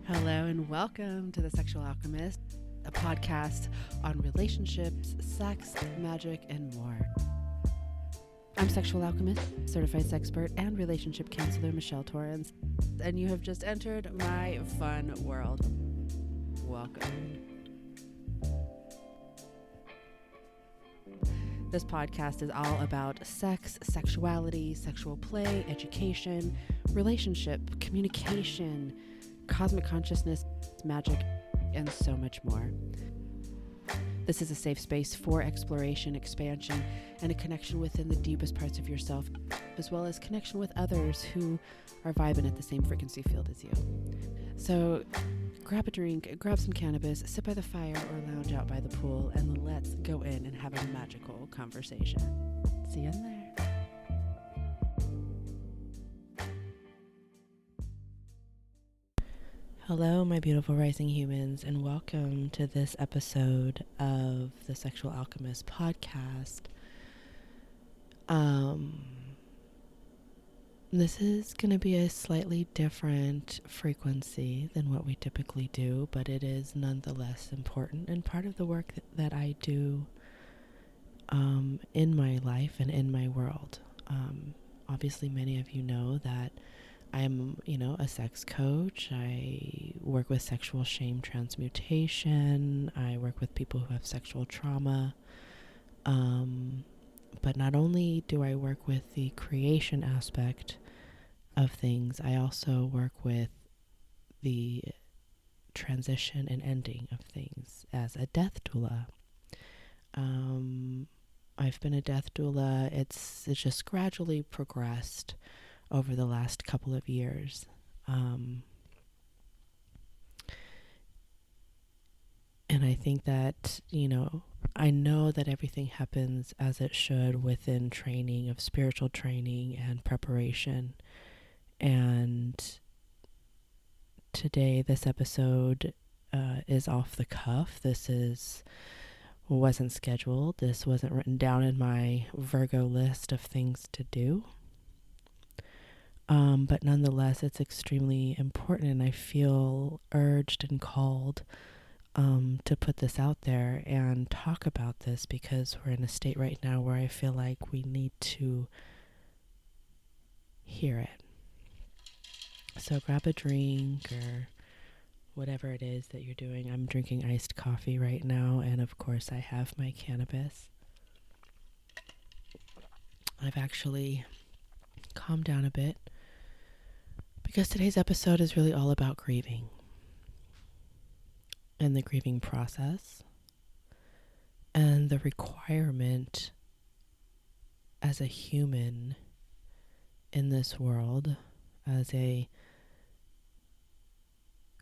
Hello and welcome to The Sexual Alchemist, a podcast on relationships, sex, magic, and more. I'm Sexual Alchemist, certified sexpert, and relationship counselor Michelle Torrens, and you have just entered my fun world. Welcome. This podcast is all about sex, sexuality, sexual play, education, relationship, communication, cosmic consciousness, magic, and so much more. This is a safe space for exploration, expansion, and a connection within the deepest parts of yourself, as well as connection with others who are vibing at the same frequency field as you. So grab a drink, grab some cannabis, sit by the fire, or lounge out by the pool, and let's go in and have a magical conversation. See you in there. Hello, my beautiful rising humans, and welcome to this episode of the Sexual Alchemist podcast. This is going to be a slightly different frequency than what we typically do, but it is nonetheless important and part of the work that I do in my life and in my world. Obviously, many of you know that I'm, a sex coach. I work with sexual shame transmutation. I work with people who have sexual trauma. But not only do I work with the creation aspect of things, I also work with the transition and ending of things as a death doula. I've been a death doula. It's just gradually progressed over the last couple of years. And I think that, I know that everything happens as it should within training of spiritual training and preparation. And today, this episode is off the cuff. Wasn't scheduled. This wasn't written down in my Virgo list of things to do. But nonetheless, it's extremely important, and I feel urged and called to put this out there and talk about this, because we're in a state right now where I feel like we need to hear it. So grab a drink or whatever it is that you're doing. I'm drinking iced coffee right now, and of course I have my cannabis. I've actually calmed down a bit, because today's episode is really all about grieving and the grieving process and the requirement as a human in this world, as a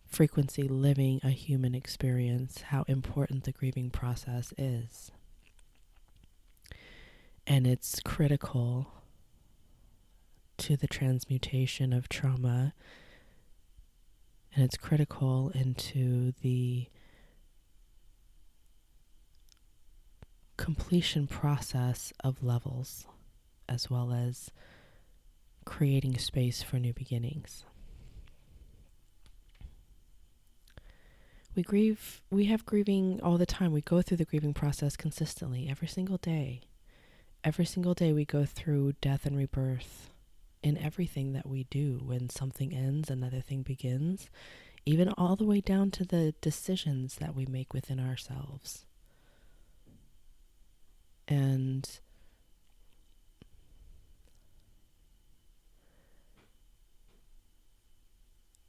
frequency living a human experience, how important the grieving process is. And it's critical to the transmutation of trauma, and it's critical into the completion process of levels, as well as creating space for new beginnings. We have grieving all the time. We go through the grieving process consistently, every single day. Every single day we go through death and rebirth in everything that we do. When something ends, another thing begins, even all the way down to the decisions that we make within ourselves. And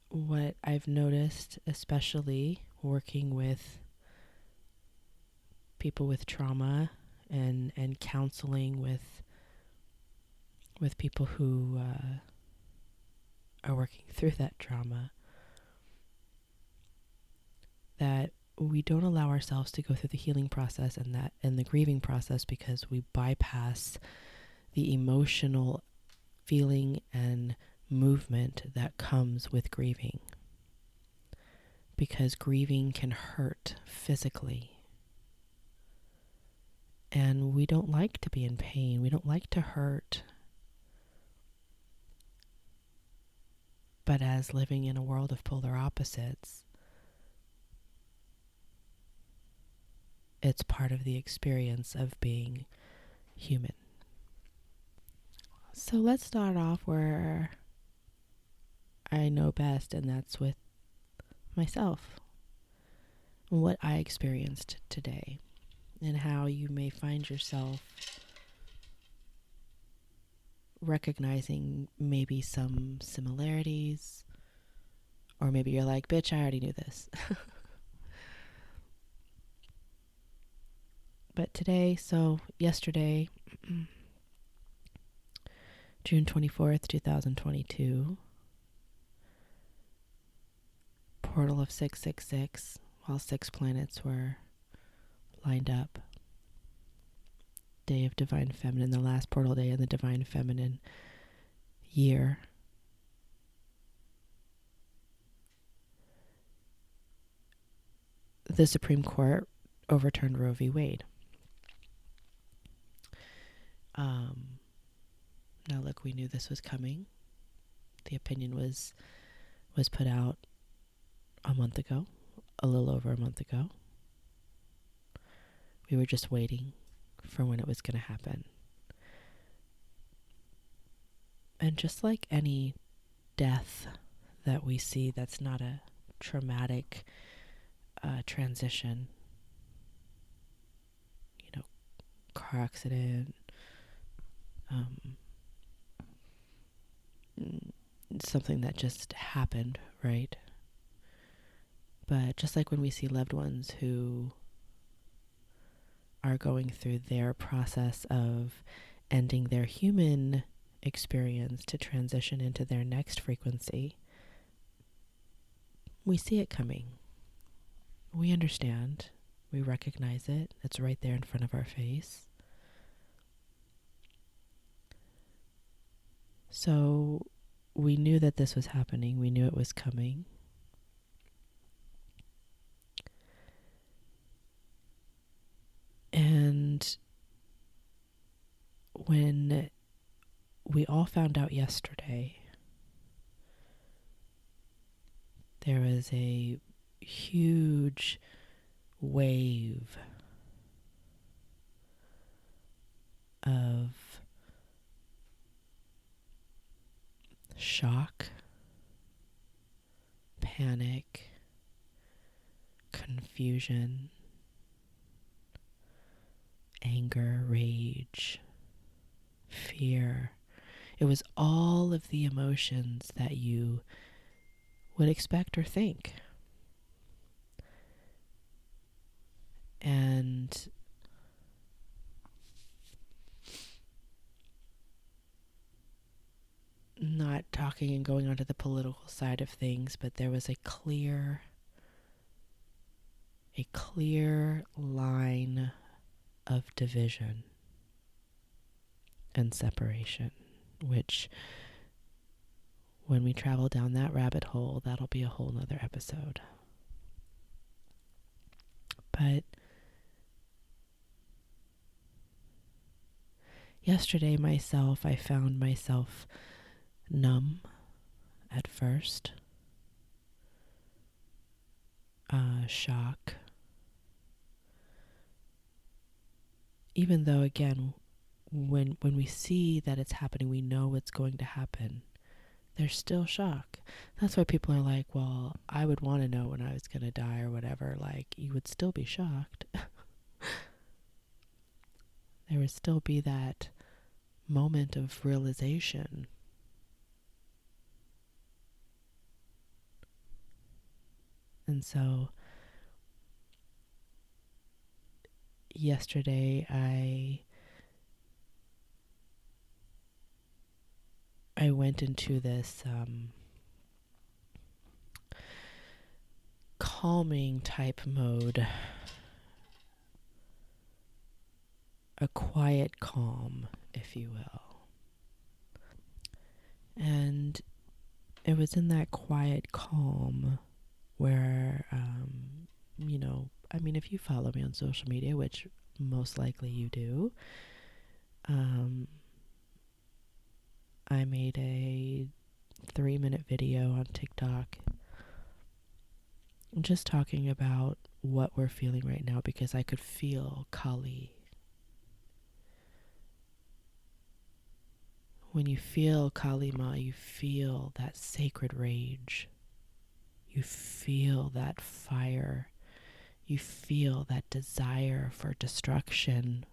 what I've noticed, especially working with people with trauma and counseling with people who are working through that trauma, that we don't allow ourselves to go through the healing process and the grieving process, because we bypass the emotional feeling and movement that comes with grieving. Because grieving can hurt physically. And we don't like to be in pain. We don't like to hurt. But as living in a world of polar opposites, it's part of the experience of being human. So let's start off where I know best, and that's with myself. What I experienced today, and how you may find yourself recognizing maybe some similarities, or maybe you're like, bitch, I already knew this. But today, so yesterday, June 24th, 2022, portal of 666, while 6 planets were lined up. Day of Divine Feminine, the last portal day in the Divine Feminine year. The Supreme Court overturned Roe v. Wade. Now look, we knew this was coming. The opinion was put out a month ago, a little over a month ago. We were just waiting for when it was going to happen. And just like any death that we see that's not a traumatic transition, car accident, something that just happened, right? But just like when we see loved ones who are going through their process of ending their human experience to transition into their next frequency, we see it coming. We understand. We recognize it. It's right there in front of our face. So we knew that this was happening. We knew it was coming. And when we all found out yesterday, there was a huge wave of shock, panic, confusion, anger, rage, fear. It was all of the emotions that you would expect or think. And not talking and going onto the political side of things, but there was a clear line of division and separation, which when we travel down that rabbit hole, that'll be a whole nother episode. But yesterday I found myself numb at first, shock, even though, again, when we see that it's happening, we know what's going to happen. There's still shock. That's why people are like, well, I would want to know when I was going to die or whatever. Like, you would still be shocked. There would still be that moment of realization. And so yesterday I went into this calming type mode, a quiet calm, if you will. And it was in that quiet calm where, if you follow me on social media, which most likely you do, I made a 3-minute video on TikTok. I'm just talking about what we're feeling right now because I could feel Kali. When you feel Kali Ma, you feel that sacred rage. You feel that fire. You feel that desire for destruction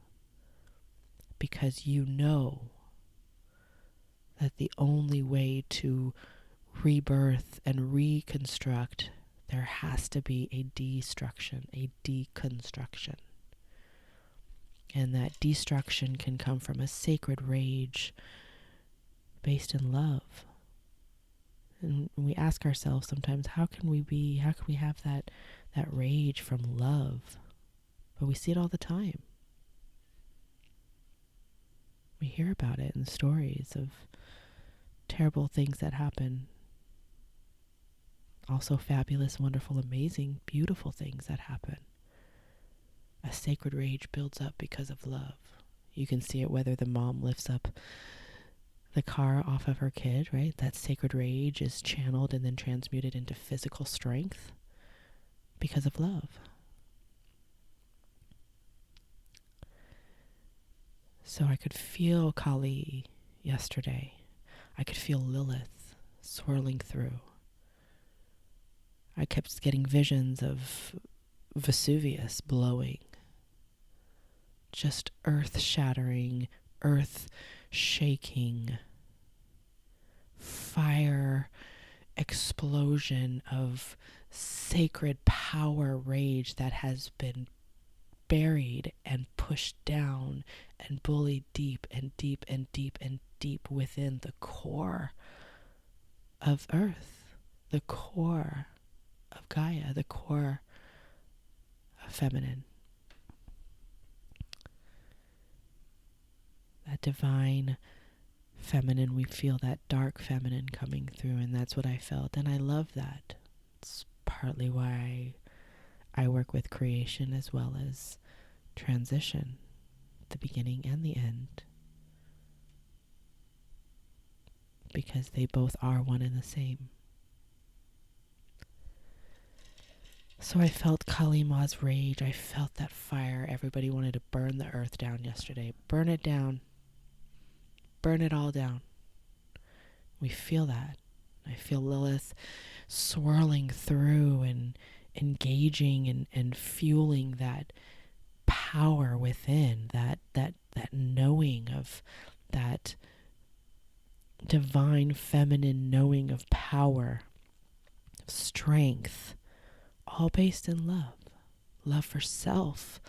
because you know that the only way to rebirth and reconstruct, there has to be a destruction, a deconstruction. And that destruction can come from a sacred rage based in love. And we ask ourselves sometimes, how can we have that rage from love? But we see it all the time. We hear about it in stories of terrible things that happen. Also fabulous, wonderful, amazing, beautiful things that happen. A sacred rage builds up because of love. You can see it whether the mom lifts up the car off of her kid, right? That sacred rage is channeled and then transmuted into physical strength because of love. So I could feel Kali yesterday. I could feel Lilith swirling through. I kept getting visions of Vesuvius blowing. Just earth-shattering, earth-shaking, fire explosion of sacred power rage that has been buried and pushed down and bullied deep and deep and deep and deep within the core of Earth, the core of Gaia, the core of feminine. That divine feminine, we feel that dark feminine coming through, and that's what I felt, and I love that. It's partly why I work with creation as well as transition, the beginning and the end, because they both are one and the same. So I felt Kali Ma's rage. I felt that fire. Everybody wanted to burn the earth down yesterday. Burn it down. Burn it all down. We feel that. I feel Lilith swirling through and engaging and fueling that power within, that knowing of that divine feminine knowing of power, of strength, all based in love. Love for self,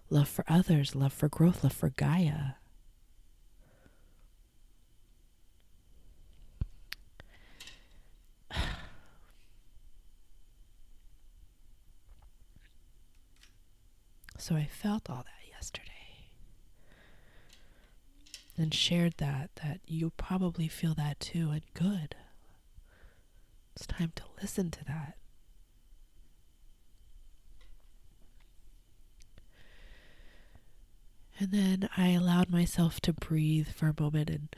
love for others, love for growth, love for Gaia. So I felt all that yesterday and shared that you probably feel that too, and good. It's time to listen to that. And then I allowed myself to breathe for a moment and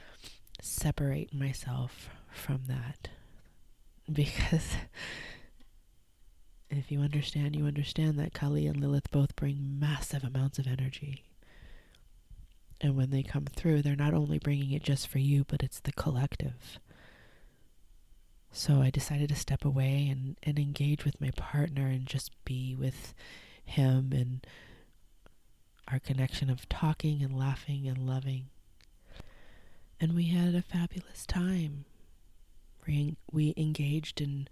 separate myself from that. Because if you understand that Kali and Lilith both bring massive amounts of energy. And when they come through, they're not only bringing it just for you, but it's the collective. So I decided to step away and engage with my partner and just be with him and our connection of talking and laughing and loving. And we had a fabulous time. We engaged in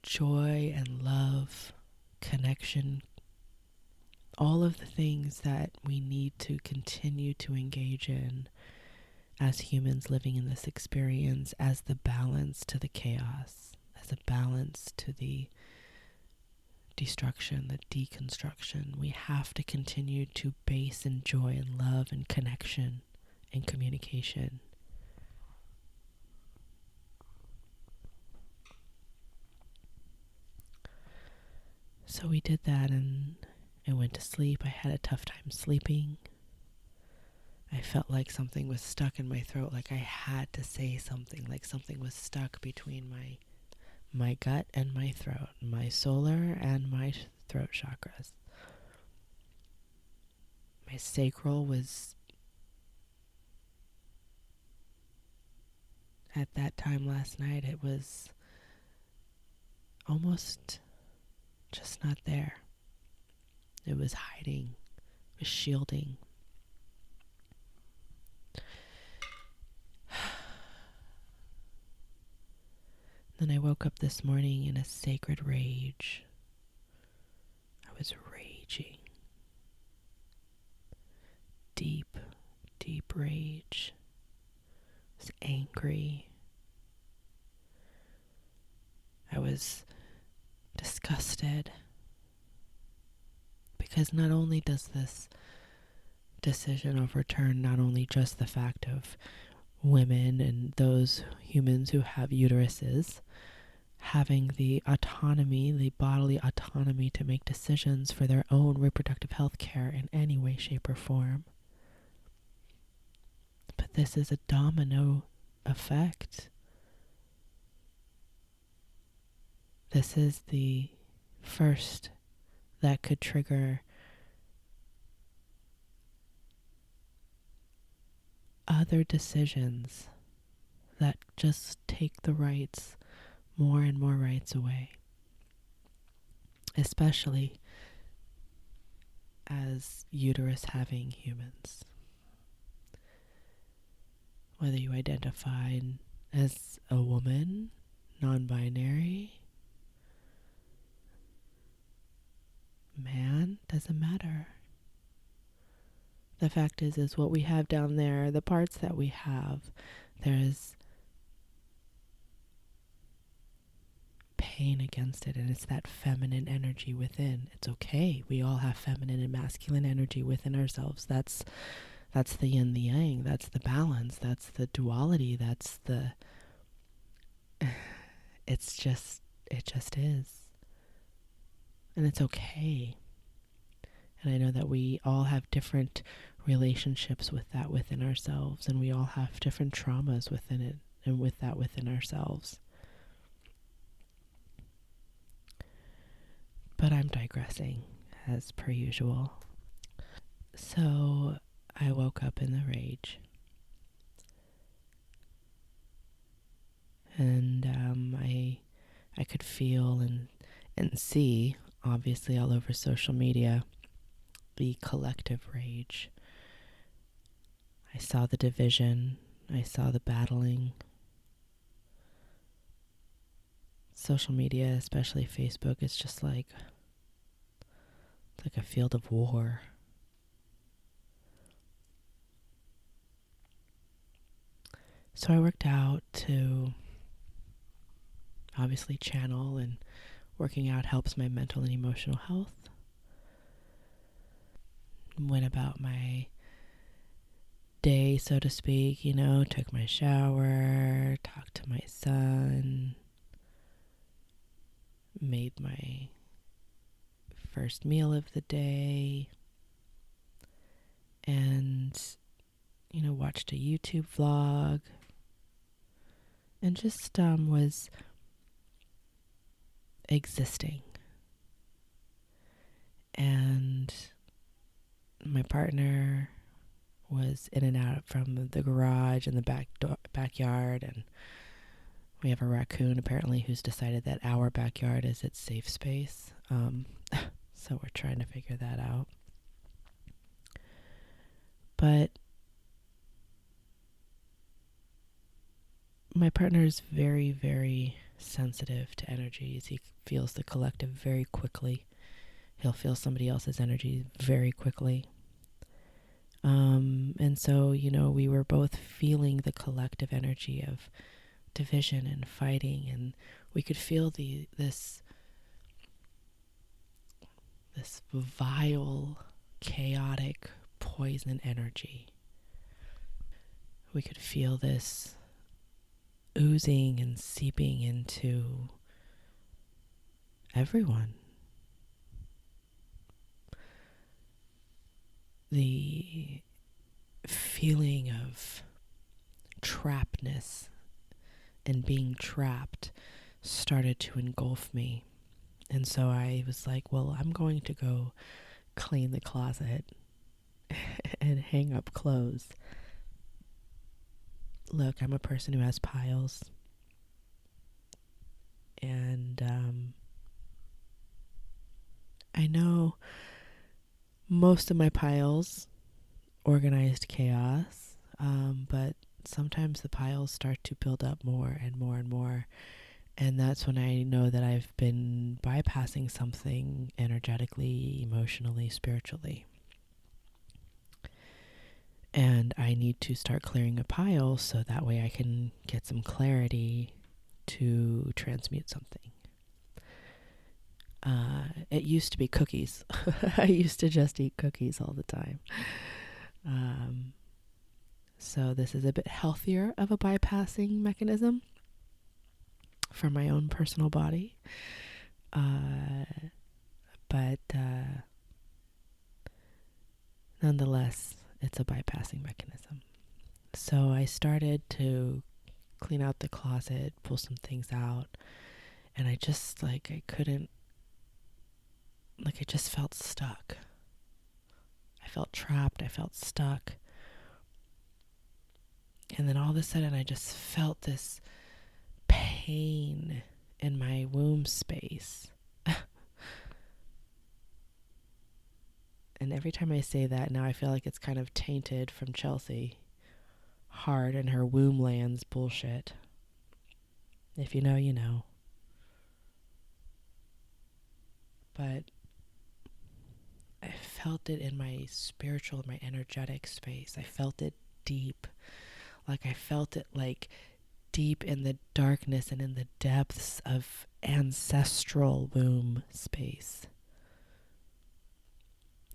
joy and love, connection, all of the things that we need to continue to engage in as humans living in this experience, as the balance to the chaos, as a balance to the destruction, the deconstruction. We have to continue to base in joy and love and connection and communication. So we did that, and I went to sleep. I had a tough time sleeping. I felt like something was stuck in my throat, like I had to say something, like something was stuck between my gut and my throat, my solar and my throat chakras. My sacral was, at that time last night, it was almost just not there. It was hiding, it was shielding. Then I woke up this morning in a sacred rage. I was raging. Deep, deep rage. I was angry. I was disgusted. Because not only does this decision overturn not only just the fact of women and those humans who have uteruses having the autonomy, the bodily autonomy to make decisions for their own reproductive health care in any way, shape, or form. But this is a domino effect. This is the first that could trigger other decisions that just take the rights, more and more rights away. Especially as uterus having humans. Whether you identify as a woman, non-binary, man, doesn't matter. The fact is what we have down there, the parts that we have, there's pain against it, and it's that feminine energy within. It's okay. We all have feminine and masculine energy within ourselves. That's the yin, the yang. That's the balance. That's the duality. That's the... it just is. And it's okay. And I know that we all have different relationships with that within ourselves, and we all have different traumas within it and with that within ourselves. But I'm digressing, as per usual. So I woke up in the rage. And I could feel and see, obviously all over social media, the collective rage. I saw the division. I saw the battling. Social media, especially Facebook, is just like a field of war. So I worked out to obviously channel, and working out helps my mental and emotional health. Went about my day, so to speak, took my shower, talked to my son, made my first meal of the day, and, watched a YouTube vlog, and just was existing. And my partner was in and out from the garage and the backyard, and we have a raccoon apparently who's decided that our backyard is its safe space. So we're trying to figure that out. But my partner is very, very sensitive to energies. He feels the collective very quickly. He'll feel somebody else's energy very quickly. And so, we were both feeling the collective energy of division and fighting, and we could feel this vile, chaotic, poison energy. We could feel this oozing and seeping into everyone. The feeling of trappedness and being trapped started to engulf me. And so I was like, well, I'm going to go clean the closet and hang up clothes. Look, I'm a person who has piles. And I know most of my piles organized chaos, but sometimes the piles start to build up more and more and more. And that's when I know that I've been bypassing something energetically, emotionally, spiritually. And I need to start clearing a pile so that way I can get some clarity to transmute something. It used to be cookies. I used to just eat cookies all the time. So this is a bit healthier of a bypassing mechanism for my own personal body. But nonetheless, it's a bypassing mechanism. So I started to clean out the closet, pull some things out, and I just I just felt stuck. I felt trapped, I felt stuck. And then all of a sudden I just felt this pain in my womb space. And every time I say that, now I feel like it's kind of tainted from Chelsea Hard and her womb lands bullshit. If you know, you know. But I felt it in my spiritual, my energetic space. I felt it deep. Like I felt it deep in the darkness and in the depths of ancestral womb space.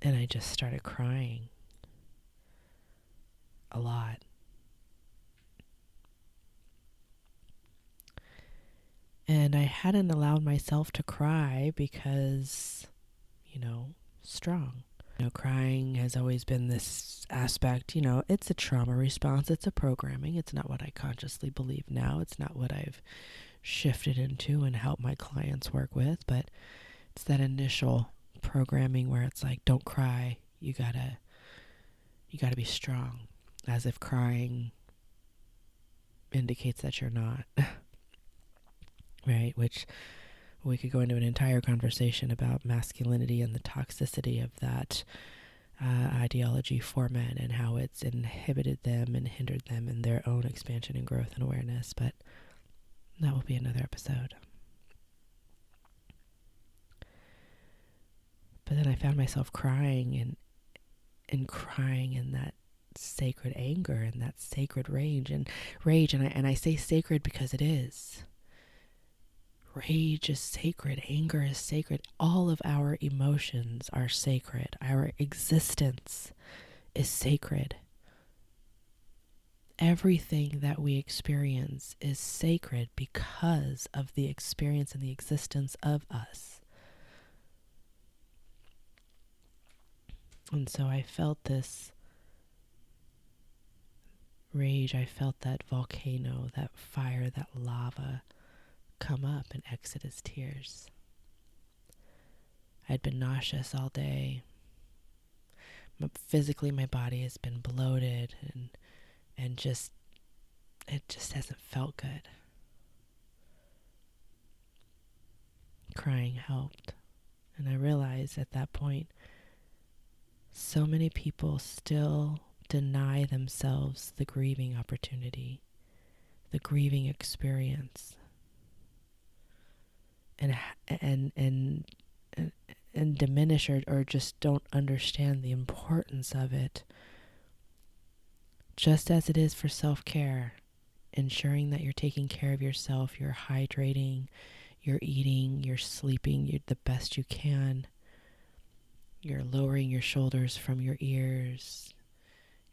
And I just started crying a lot. And I hadn't allowed myself to cry because, strong. Crying has always been this aspect, it's a trauma response, it's a programming. It's not what I consciously believe now. It's not what I've shifted into and helped my clients work with, but it's that initial programming where it's like, don't cry, you gotta be strong, as if crying indicates that you're not. Right? Which we could go into an entire conversation about masculinity and the toxicity of that ideology for men and how it's inhibited them and hindered them in their own expansion and growth and awareness. But that will be another episode. But then I found myself crying and crying in that sacred anger and that sacred rage. And I say sacred because it is. Rage is sacred. Anger is sacred. All of our emotions are sacred. Our existence is sacred. Everything that we experience is sacred because of the experience and the existence of us. And so I felt this rage. I felt that volcano, that fire, that lava come up and exit as tears. I'd been nauseous all day. Physically, my body has been bloated and it just hasn't felt good. Crying helped. And I realized at that point, so many people still deny themselves the grieving opportunity, the grieving experience. And diminish or just don't understand the importance of it. Just as it is for self-care, ensuring that you're taking care of yourself, you're hydrating, you're eating, you're sleeping you're the best you can, you're lowering your shoulders from your ears,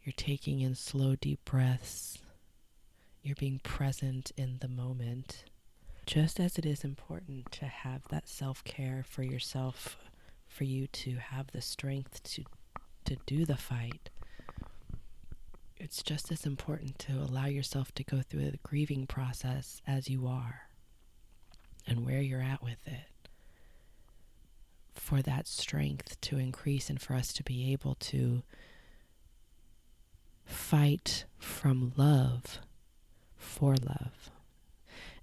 you're taking in slow, deep breaths, you're being present in the moment. Just as it is important to have that self-care for yourself, for you to have the strength to do the fight, it's just as important to allow yourself to go through the grieving process as you are and where you're at with it, for that strength to increase and for us to be able to fight from love for love.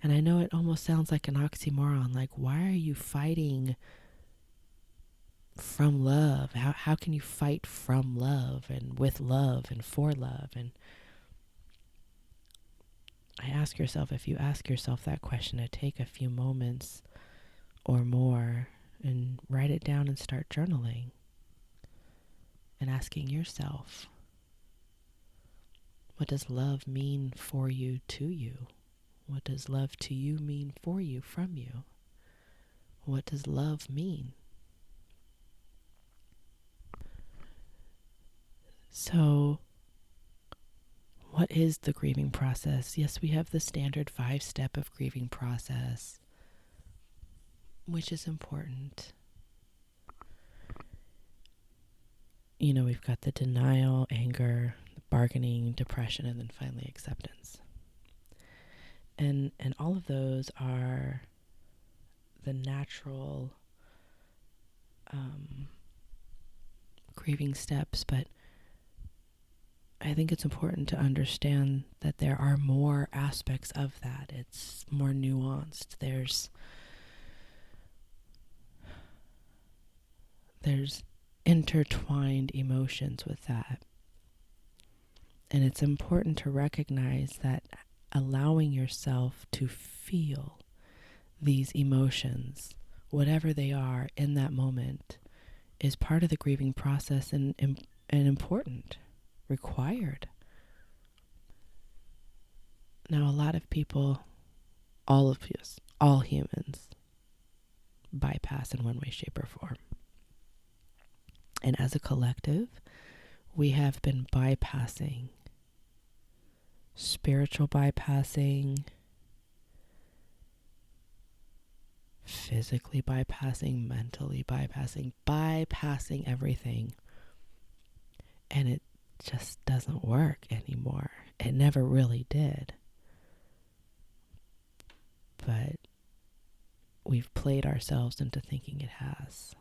And I know it almost sounds like an oxymoron, like, why are you fighting from love? How can you fight from love and with love and for love? And I ask yourself, if you ask yourself that question, to take a few moments or more and write it down and start journaling and asking yourself, what does love mean for you, to you? What does love to you mean for you, from you? What does love mean? So, what is the grieving process? Yes, we have the standard 5-step of grieving process, which is important. You know, we've got the denial, anger, bargaining, depression, and then finally acceptance. And all of those are the natural grieving steps, but I think it's important to understand that there are more aspects of that. It's more nuanced. There's intertwined emotions with that. And it's important to recognize that allowing yourself to feel these emotions, whatever they are in that moment, is part of the grieving process and important, required. Now, a lot of people, all of us, all humans, bypass in one way, shape, or form. And as a collective, we have been bypassing, spiritual bypassing, physically bypassing, mentally bypassing everything. And it just doesn't work anymore. It never really did. But we've played ourselves into thinking it has.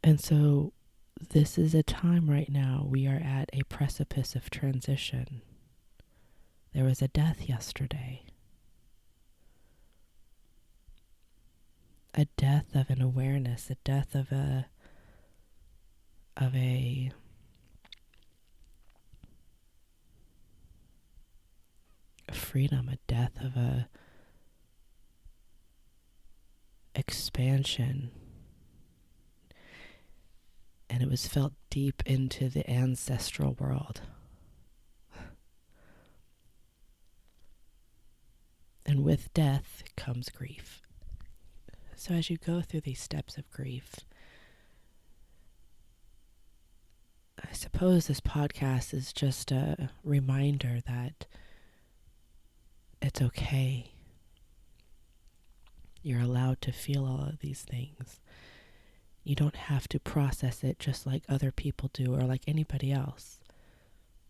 And so this is a time right now, we are at a precipice of transition. There was a death yesterday. A death of an awareness, a death of a freedom, a death of a expansion. And it was felt deep into the ancestral world. And with death comes grief. So as you go through these steps of grief, I suppose this podcast is just a reminder that it's okay. You're allowed to feel all of these things. You don't have to process it just like other people do or like anybody else.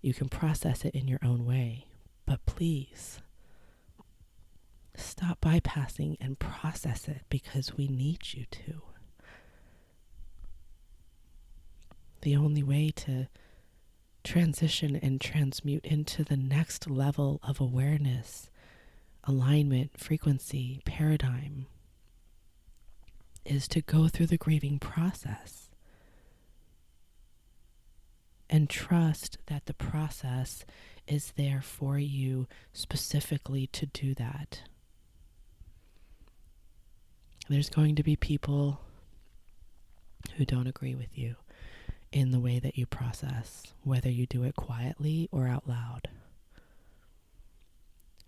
You can process it in your own way. But please, stop bypassing and process it, because we need you to. The only way to transition and transmute into the next level of awareness, alignment, frequency, paradigm, is to go through the grieving process and trust that the process is there for you specifically to do that. There's going to be people who don't agree with you in the way that you process, whether you do it quietly or out loud.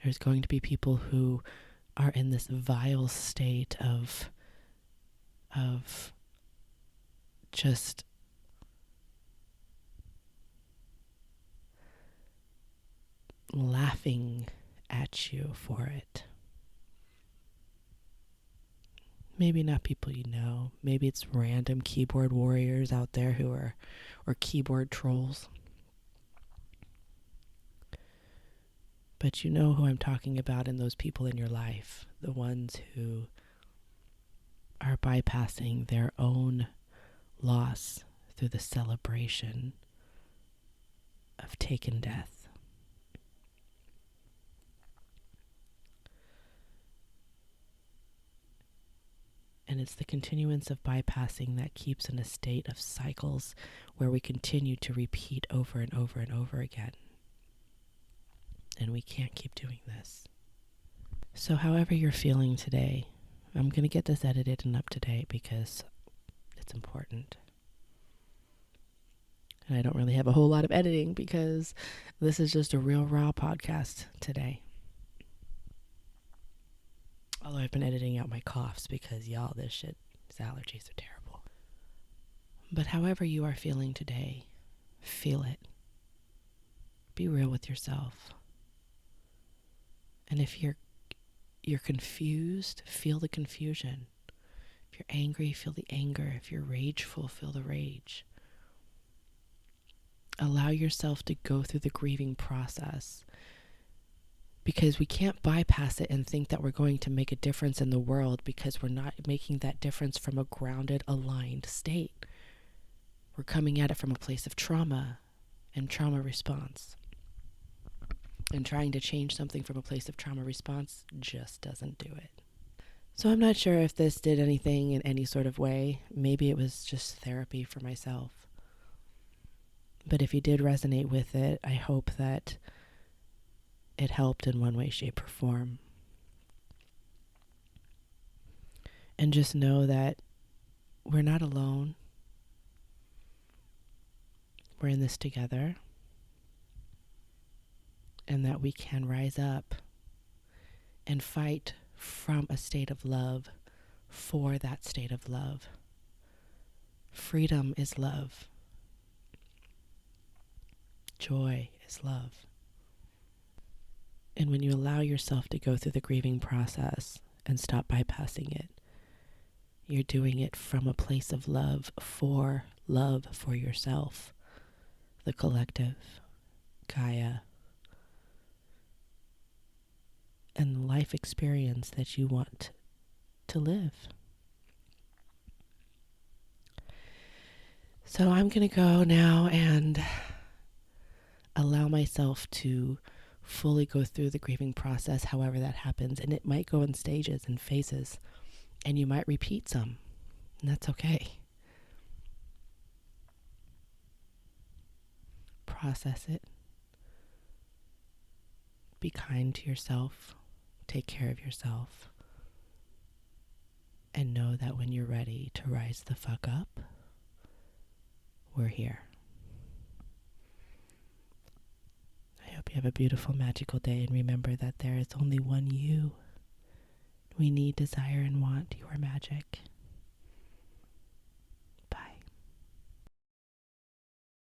There's going to be people who are in this vile state of just laughing at you for it. Maybe not people you know. Maybe it's random keyboard warriors out there or keyboard trolls. But you know who I'm talking about, and those people in your life, the ones who are bypassing their own loss through the celebration of taken death. And it's the continuance of bypassing that keeps in a state of cycles where we continue to repeat over and over and over again. And we can't keep doing this. So however you're feeling today, I'm going to get this edited and up to date because it's important. And I don't really have a whole lot of editing because this is just a real raw podcast today. Although I've been editing out my coughs because these allergies are terrible. But however you are feeling today, feel it. Be real with yourself. And if you're confused, feel the confusion. If you're angry, feel the anger. If you're rageful, feel the rage. Allow yourself to go through the grieving process, because we can't bypass it and think that we're going to make a difference in the world, because we're not making that difference from a grounded, aligned state. We're coming at it from a place of trauma and trauma response. And trying to change something from a place of trauma response just doesn't do it. So I'm not sure if this did anything in any sort of way. Maybe it was just therapy for myself. But if you did resonate with it, I hope that it helped in one way, shape, or form. And just know that we're not alone. We're in this together. And that we can rise up and fight from a state of love for that state of love. Freedom is love. Joy is love. And when you allow yourself to go through the grieving process and stop bypassing it, you're doing it from a place of love for yourself, the collective, Gaia, and the life experience that you want to live. So I'm going to go now and allow myself to fully go through the grieving process, however that happens. And it might go in stages and phases, and you might repeat some, and that's okay. Process it. Be kind to yourself. Take care of yourself. And know that when you're ready to rise the fuck up, we're here. I hope you have a beautiful, magical day, and remember that there is only one you. We need, desire, and want your magic.